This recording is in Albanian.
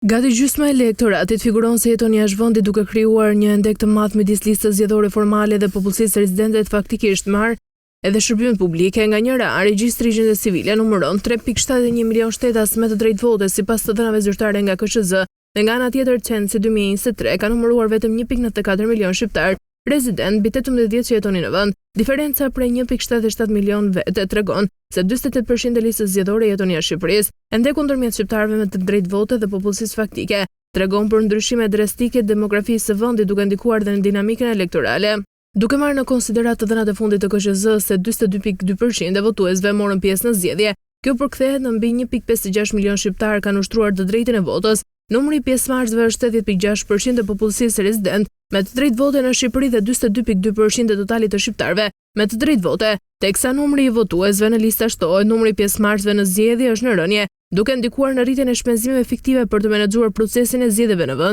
Gati gjysma e elektoratit figuron se jeton jashtë vendit duke krijuar një endek të madh midis listës zgjedhore formale dhe popullsisë rezidente faktikisht marrë edhe shërbimet publike. Nga njëra, regjistri i gjendjes civile numëron 3.71 milion shtetas me të drejtë vote sipas të dhënave zyrtare nga KSZ, dhe nga ana tjetër censi 2023 ka numëruar vetëm 1.94 milion shqiptar rezident mbi 18 vjet që jetonin në vend. Diferenca prej 1.77 milion vete tregon se 48% e listës zgjedhore jeton jashtë Shqipërisë. Endeku ndërmjet shqiptarëve me të drejtë vote dhe popullsisë faktike tregon për ndryshime drastike demografisë së vendit, duke ndikuar dhe në dinamikën elektorale. Duke marrë në konsiderat të dhënat e fundit të KSZ se 42.2% e votuesve morën pjesë në zgjedhje, kjo përkthehet në mbi 1.56 milion shqiptar kanë ushtruar të drejtën e votës. Numri i pjesëmarrësve është 80.6% e popullsisë rezident me të drejtë vote në Shqipëri dhe 42.2% e totalit të shqiptarëve me të drejtë vote, teksa numri i votuesve në lista shtohet, numri i pjesëmarrësve në zgjedhje është në rënje, duke ndikuar në rritjen e shpenzimeve fiktive për të menaxhuar procesin e zgjedhjeve në vend.